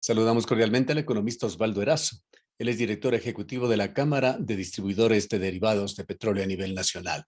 Saludamos cordialmente al economista Osvaldo Erazo. Él es director ejecutivo de la Cámara de Distribuidores de Derivados de Petróleo a nivel nacional.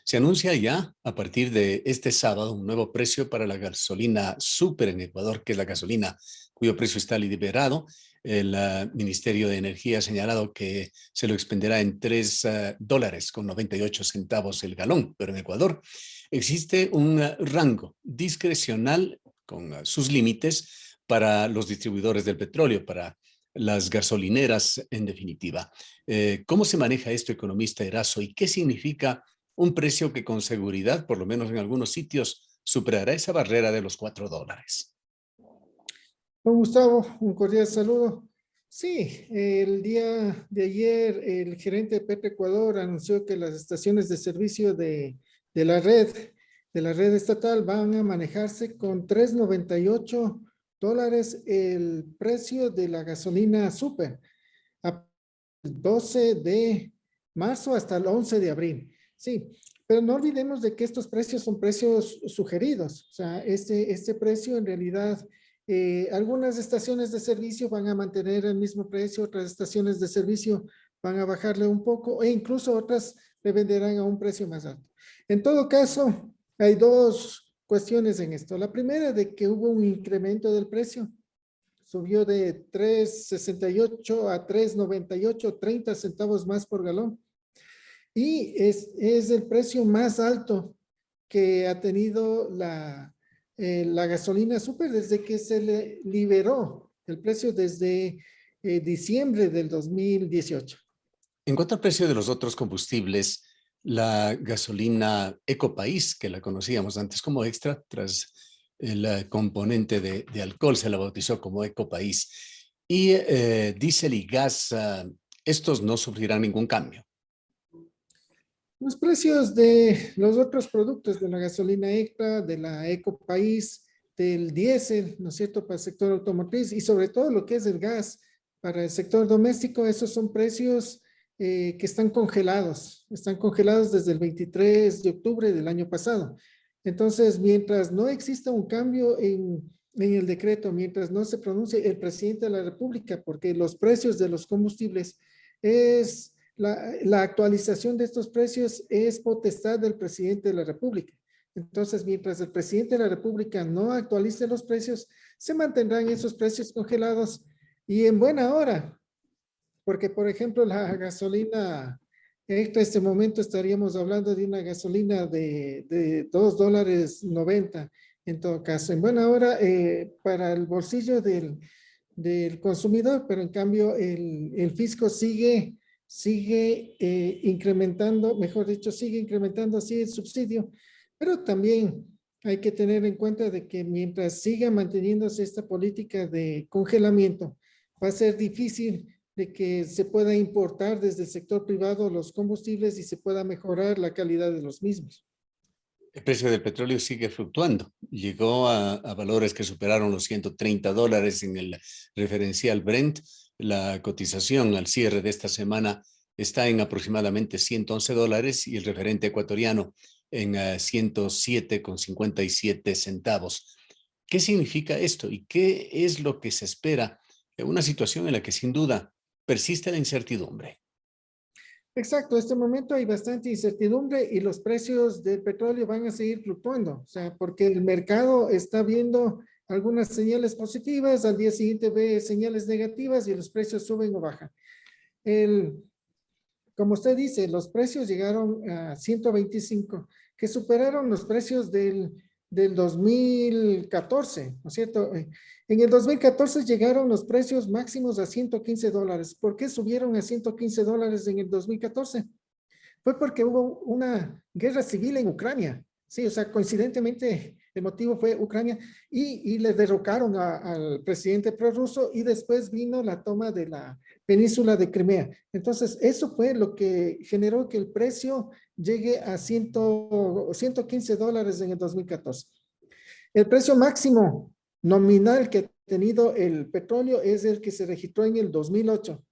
Se anuncia ya, a partir de este sábado, un nuevo precio para la gasolina súper en Ecuador, que es la gasolina cuyo precio está liberado. El Ministerio de Energía ha señalado que se lo expenderá en $3 con 98 centavos el galón, pero en Ecuador existe un rango discrecional con sus límites para los distribuidores del petróleo, para las gasolineras en definitiva. ¿Cómo se maneja esto, economista Erazo, y qué significa un precio que con seguridad, por lo menos en algunos sitios, superará esa barrera de los $4? Don Gustavo, un cordial saludo. Sí, el día de ayer el gerente de Petroecuador anunció que las estaciones de servicio de la red estatal van a manejarse con $3.98 el precio de la gasolina súper, a 12 de marzo hasta el 11 de abril. Sí, pero no olvidemos de que estos precios son precios sugeridos. O sea, este precio en realidad, algunas estaciones de servicio van a mantener el mismo precio, otras estaciones de servicio van a bajarle un poco e incluso otras le venderán a un precio más alto. En todo caso, hay dos cuestiones en esto. La primera de que hubo un incremento del precio. Subió de 3.68 a 3.98, 30 centavos más por galón. Y es el precio más alto que ha tenido la gasolina súper desde que se le liberó el precio desde diciembre del 2018. En cuanto al precio de los otros combustibles, la gasolina Ecopaís, que la conocíamos antes como extra, tras el componente de alcohol, se la bautizó como Ecopaís, y diésel y gas, estos no sufrirán ningún cambio. Los precios de los otros productos de la gasolina extra, de la Ecopaís, del diésel, ¿no es cierto?, para el sector automotriz y sobre todo lo que es el gas para el sector doméstico, esos son precios que están congelados desde el 23 de octubre del año pasado. Entonces, mientras no exista un cambio en el decreto, mientras no se pronuncie el presidente de la República, porque los precios de los combustibles es la actualización de estos precios es potestad del presidente de la República. Entonces, mientras el presidente de la República no actualice los precios, se mantendrán esos precios congelados y en buena hora, porque por ejemplo la gasolina, en este momento estaríamos hablando de una gasolina de $2.90 en todo caso, en buena hora para el bolsillo del consumidor, pero en cambio el fisco sigue incrementando, mejor dicho, sigue incrementando así el subsidio, pero también hay que tener en cuenta de que mientras siga manteniéndose esta política de congelamiento, va a ser difícil de que se pueda importar desde el sector privado los combustibles y se pueda mejorar la calidad de los mismos. El precio del petróleo sigue fluctuando. Llegó a valores que superaron los $130 en el referencial Brent. La cotización al cierre de esta semana está en aproximadamente $111 y el referente ecuatoriano en 107,57 centavos. ¿Qué significa esto y qué es lo que se espera en una situación en la que sin duda persiste la incertidumbre? Exacto, en este momento hay bastante incertidumbre y los precios del petróleo van a seguir fluctuando, o sea, porque el mercado está viendo algunas señales positivas, al día siguiente ve señales negativas y los precios suben o bajan. Como usted dice, los precios llegaron a 125, que superaron los precios del 2014, ¿no es cierto? En el 2014 llegaron los precios máximos a $115. ¿Por qué subieron a $115 en el 2014? Fue porque hubo una guerra civil en Ucrania. Sí, o sea, coincidentemente el motivo fue Ucrania y le derrocaron al presidente prorruso y después vino la toma de la península de Crimea. Entonces, eso fue lo que generó que el precio llegue a $115 en el 2014. El precio máximo nominal que ha tenido el petróleo es el que se registró en el 2008.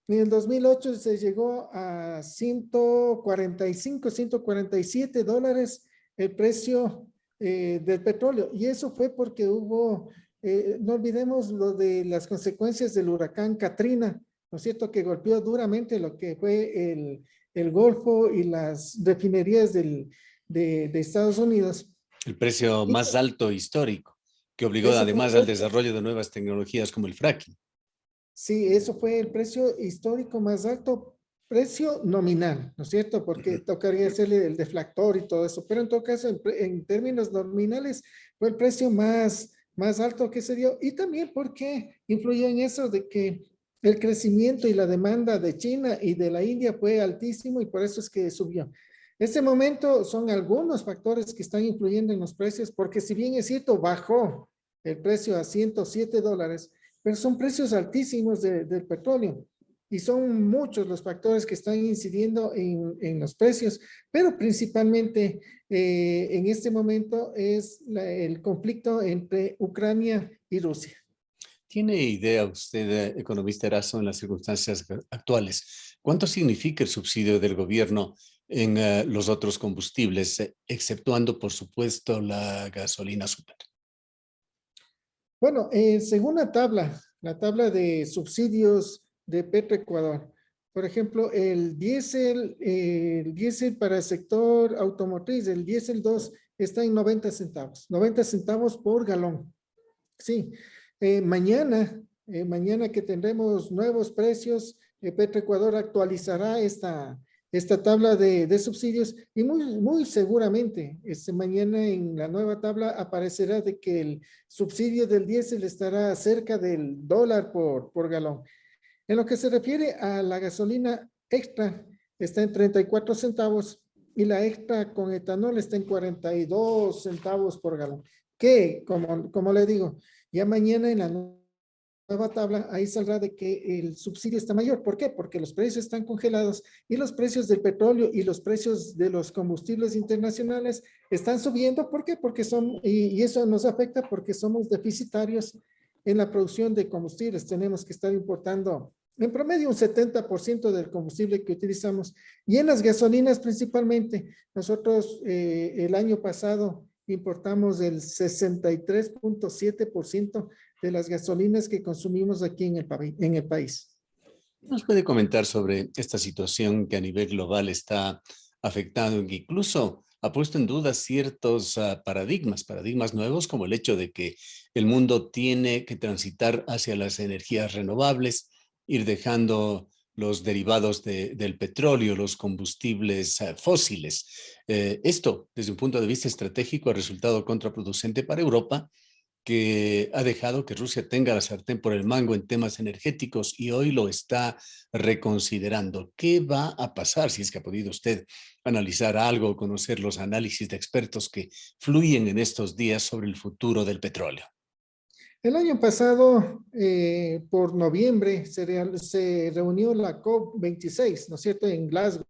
En el 2008 se llegó a 145, $147 el precio del petróleo. Y eso fue porque hubo no olvidemos lo de las consecuencias del huracán Katrina, ¿no es cierto?, que golpeó duramente lo que fue el Golfo y las refinerías de Estados Unidos. El precio Y más alto histórico, que obligó ese fue el además al precio. desarrollo de nuevas tecnologías como el fracking. Sí, eso fue el precio histórico más alto, precio nominal, ¿no es cierto? Porque Ujú. tocaría hacerle el deflactor y todo eso, pero en todo caso, en términos nominales, fue el precio más alto que se dio y también porque influyó en eso de que el crecimiento y la demanda de China y de la India fue altísimo y por eso es que subió. Este momento son algunos factores que están influyendo en los precios, porque si bien es cierto, bajó el precio a $107, pero son precios altísimos del petróleo y son muchos los factores que están incidiendo en los precios, pero principalmente en este momento es el conflicto entre Ucrania y Rusia. ¿Tiene idea usted, economista Erazo, en las circunstancias actuales, cuánto significa el subsidio del gobierno en los otros combustibles, exceptuando, por supuesto, la gasolina super? Bueno, según la tabla de subsidios de Petroecuador, por ejemplo, el diésel para el sector automotriz, el diésel 2 está en 90 centavos por galón. Sí, mañana que tendremos nuevos precios, Petroecuador actualizará esta tabla de subsidios y muy seguramente mañana en la nueva tabla aparecerá de que el subsidio del diésel estará cerca del dólar por galón. En lo que se refiere a la gasolina extra, está en 34 centavos y la extra con etanol está en 42 centavos por galón. Que, como le digo, ya mañana en la nueva tabla, ahí saldrá de que el subsidio está mayor. ¿Por qué? Porque los precios están congelados y los precios del petróleo y los precios de los combustibles internacionales están subiendo. ¿Por qué? Porque y eso nos afecta porque somos deficitarios en la producción de combustibles. Tenemos que estar importando en promedio un 70% del combustible que utilizamos. Y en las gasolinas principalmente, nosotros el año pasado importamos el 63.7% de las gasolinas que consumimos aquí en el país. ¿Nos puede comentar sobre esta situación que a nivel global está afectando, que incluso ha puesto en duda ciertos paradigmas nuevos, como el hecho de que el mundo tiene que transitar hacia las energías renovables, ir dejando los derivados del petróleo, los combustibles fósiles? Esto, desde un punto de vista estratégico, ha resultado contraproducente para Europa, que ha dejado que Rusia tenga la sartén por el mango en temas energéticos y hoy lo está reconsiderando. ¿Qué va a pasar si es que ha podido usted analizar algo, conocer los análisis de expertos que fluyen en estos días sobre el futuro del petróleo? El año pasado, por noviembre, se reunió la COP26, ¿no es cierto?, en Glasgow.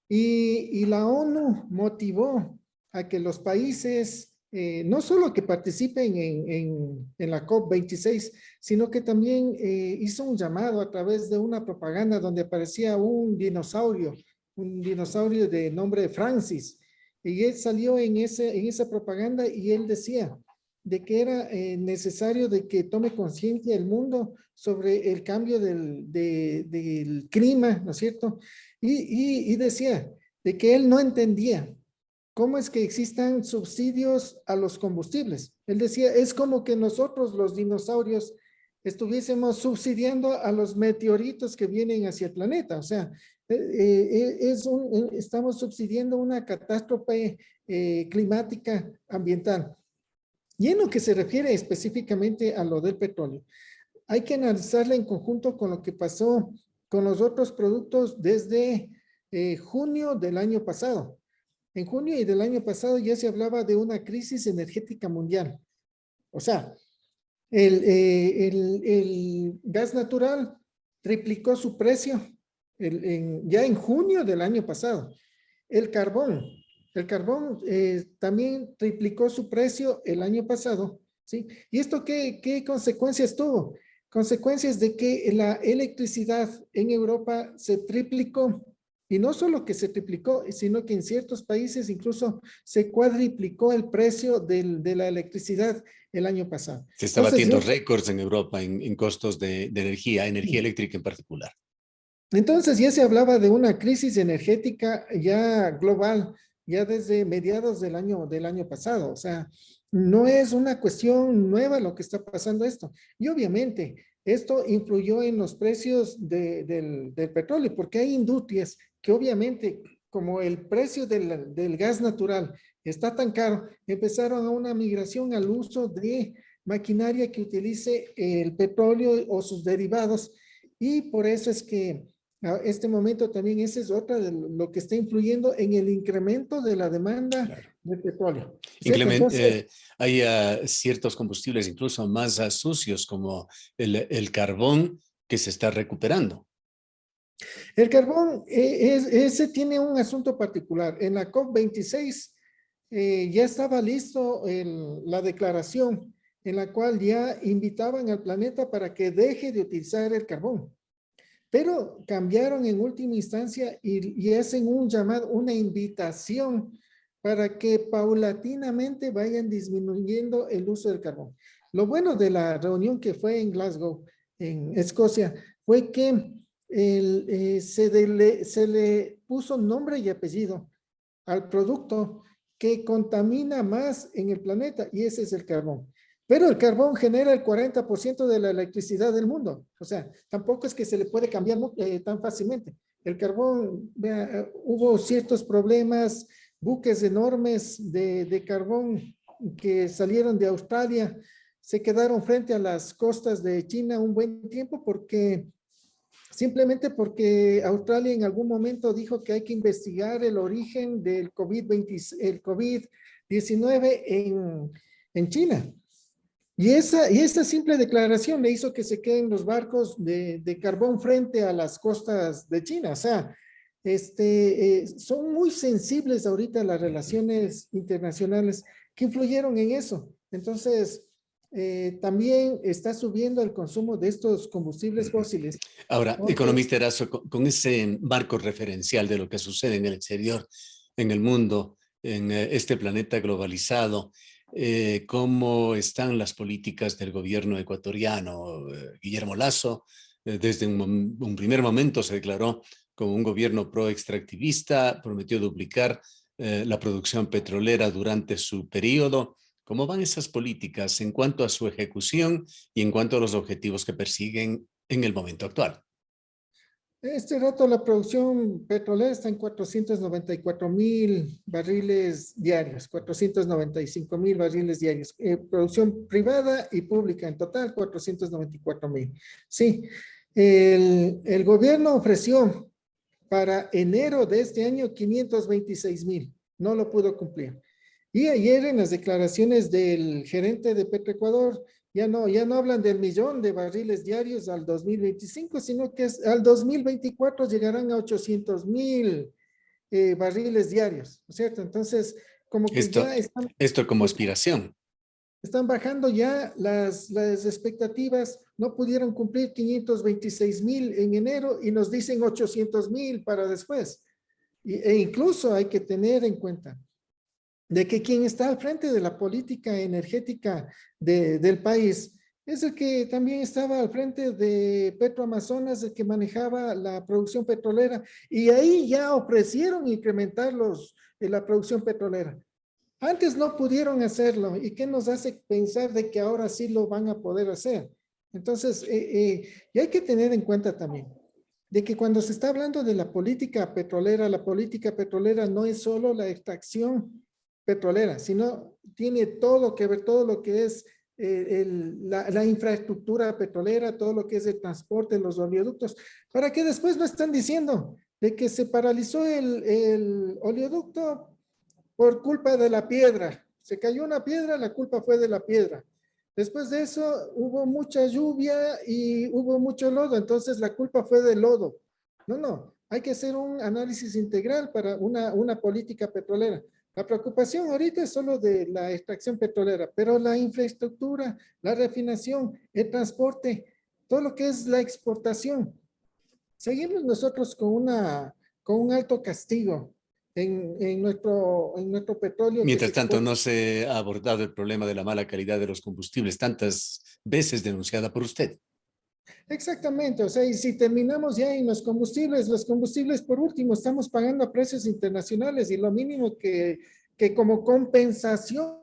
Y la ONU motivó a que los países, no solo que participen en la COP26, sino que también hizo un llamado a través de una propaganda donde aparecía un dinosaurio de nombre Francis. Y él salió en esa propaganda y él decía de que era necesario de que tome conciencia el mundo sobre el cambio del clima, ¿no es cierto? Y decía de que él no entendía cómo es que existan subsidios a los combustibles. Él decía, es como que nosotros los dinosaurios estuviésemos subsidiando a los meteoritos que vienen hacia el planeta. O sea, estamos subsidiando una catástrofe climática ambiental. Y en lo que se refiere específicamente a lo del petróleo, hay que analizarla en conjunto con lo que pasó con los otros productos desde junio del año pasado. En junio y del año pasado ya se hablaba de una crisis energética mundial. O sea, el gas natural triplicó su precio ya en junio del año pasado. El carbón, el carbón también triplicó su precio el año pasado, ¿sí? ¿Y esto qué consecuencias tuvo? Consecuencias de que la electricidad en Europa se triplicó Y no solo que se triplicó, sino que en ciertos países incluso se cuadriplicó el precio de la electricidad el año pasado. Se está Entonces, batiendo récords en Europa en costos de energía sí. eléctrica en particular. Entonces ya se hablaba de una crisis energética ya global, ya desde mediados del año pasado. O sea, no es una cuestión nueva lo que está pasando esto. Y obviamente esto influyó en los precios del petróleo, porque hay industrias que obviamente, como el precio del gas natural está tan caro, empezaron a una migración al uso de maquinaria que utilice el petróleo o sus derivados. Y por eso es que este momento también ese es otra de lo que está influyendo en el incremento de la demanda Claro. de petróleo, ¿cierto? Hay ciertos combustibles incluso más sucios como el carbón que se está recuperando. El carbón, ese tiene un asunto particular. En la COP26 ya estaba listo la declaración en la cual ya invitaban al planeta para que deje de utilizar el carbón. Pero cambiaron en última instancia y hacen un llamado, una invitación para que paulatinamente vayan disminuyendo el uso del carbón. Lo bueno de la reunión que fue en Glasgow, en Escocia, fue que se le puso nombre y apellido al producto que contamina más en el planeta y ese es el carbón. Pero el carbón genera el 40% de la electricidad del mundo. O sea, tampoco es que se le puede cambiar tan fácilmente. El carbón, vea, hubo ciertos problemas, buques enormes de carbón que salieron de Australia, se quedaron frente a las costas de China un buen tiempo simplemente porque Australia en algún momento dijo que hay que investigar el origen del COVID-19 en China. Y esa simple declaración le hizo que se queden los barcos de carbón frente a las costas de China. O sea, son muy sensibles ahorita las relaciones internacionales que influyeron en eso. Entonces, también está subiendo el consumo de estos combustibles fósiles. Ahora, Porque, economista Erazo, con ese marco referencial de lo que sucede en el exterior, en el mundo, en este planeta globalizado, ¿cómo están las políticas del gobierno ecuatoriano? Guillermo Lasso, desde un primer momento se declaró como un gobierno pro-extractivista, prometió duplicar la producción petrolera durante su periodo. ¿Cómo van esas políticas en cuanto a su ejecución y en cuanto a los objetivos que persiguen en el momento actual? este rato la producción petrolera está en 494,000 barriles diarios, 495,000 barriles diarios. Producción privada y pública en total, 494,000. Sí, el gobierno ofreció para enero de este año 526,000. No lo pudo cumplir. Y ayer en las declaraciones del gerente de Petroecuador, ya no hablan del 1,000,000 de barriles diarios al 2025, sino que al 2024 llegarán a 800,000 barriles diarios, ¿no es cierto? Entonces, como que Esto, ya esto como aspiración. están bajando ya las expectativas, no pudieron cumplir 526,000 en enero y nos dicen 800,000 para después. E incluso hay que tener en cuenta de que quien está al frente de la política energética del país es el que también estaba al frente de Petroamazonas, el que manejaba la producción petrolera, y ahí ya ofrecieron incrementar la producción petrolera. Antes no pudieron hacerlo, ¿y qué nos hace pensar de que ahora sí lo van a poder hacer? Entonces, y hay que tener en cuenta también de que cuando se está hablando de la política petrolera no es solo la extracción petrolera, sino tiene todo que ver, todo lo que es la infraestructura petrolera, todo lo que es el transporte, los oleoductos, para que después no están diciendo de que se paralizó el oleoducto por culpa de la piedra. Se cayó una piedra, la culpa fue de la piedra. Después de eso hubo mucha lluvia y hubo mucho lodo, entonces la culpa fue del lodo. No, hay que hacer un análisis integral para una política petrolera. La preocupación ahorita es solo de la extracción petrolera, pero la infraestructura, la refinación, el transporte, todo lo que es la exportación. Seguimos nosotros con con un alto castigo en nuestro petróleo que se Mientras tanto, exporta. no se ha abordado el problema de la mala calidad de los combustibles, tantas veces denunciada por usted. Exactamente, o sea, y si terminamos ya en los combustibles por último, estamos pagando a precios internacionales y lo mínimo que como compensación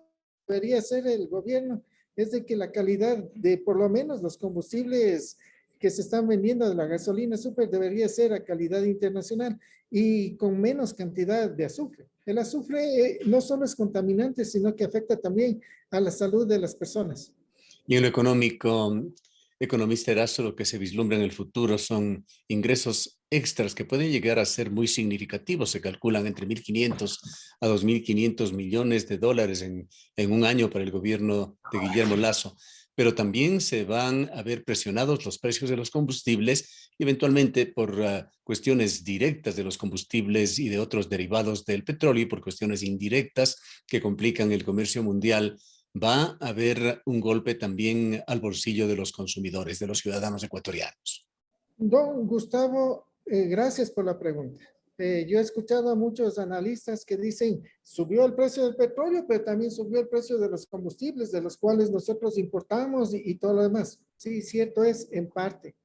debería hacer el gobierno es de que la calidad de por lo menos los combustibles que se están vendiendo de la gasolina súper debería ser a calidad internacional y con menos cantidad de azufre. El azufre no solo es contaminante, sino que afecta también a la salud de las personas. Y en lo económico, economista Erazo, lo que se vislumbra en el futuro son ingresos extras que pueden llegar a ser muy significativos. Se calculan entre 1.500 a 2.500 millones de dólares en un año para el gobierno de Guillermo Lasso. Pero también se van a ver presionados los precios de los combustibles, eventualmente por cuestiones directas de los combustibles y de otros derivados del petróleo y por cuestiones indirectas que complican el comercio mundial. Va a haber un golpe también al bolsillo de los consumidores, de los ciudadanos ecuatorianos. Don Gustavo, gracias por la pregunta. Yo he escuchado a muchos analistas que dicen, subió el precio del petróleo, pero también subió el precio de los combustibles, de los cuales nosotros importamos y todo lo demás. Sí, cierto es, en parte.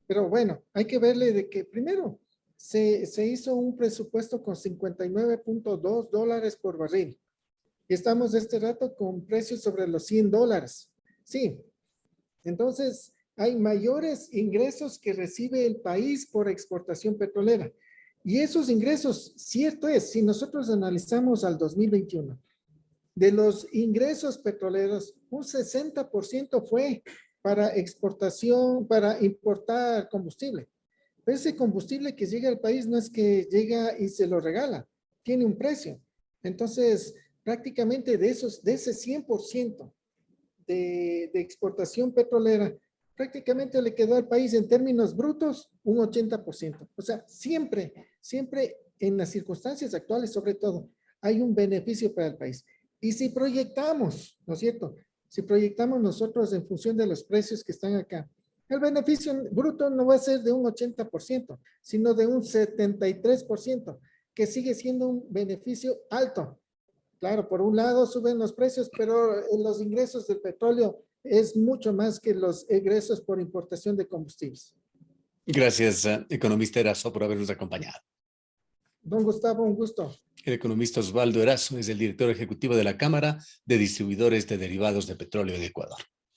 Pero bueno, hay que verle de que primero se hizo un presupuesto con 59.2 dólares por barril. Y estamos este rato con precios sobre los 100 dólares. Sí, entonces hay mayores ingresos que recibe el país por exportación petrolera. Y esos ingresos, cierto es, si nosotros analizamos al 2021, de los ingresos petroleros, un 60% fue para exportación, para importar combustible. Pero ese combustible que llega al país no es que llega y se lo regala, tiene un precio. Entonces, prácticamente de ese 100% de exportación petrolera, prácticamente le quedó al país en términos brutos un 80%. O sea, siempre en las circunstancias actuales, sobre todo, hay un beneficio para el país. Y si proyectamos, ¿no es cierto? Si proyectamos nosotros en función de los precios que están acá, el beneficio bruto no va a ser de un 80%, sino de un 73%, que sigue siendo un beneficio alto. Claro, por un lado suben los precios, pero los ingresos del petróleo es mucho más que los ingresos por importación de combustibles. Gracias, economista Erazo, por habernos acompañado. Don Gustavo, un gusto. El economista Osvaldo Erazo es el director ejecutivo de la Cámara de Distribuidores de Derivados de Petróleo de Ecuador.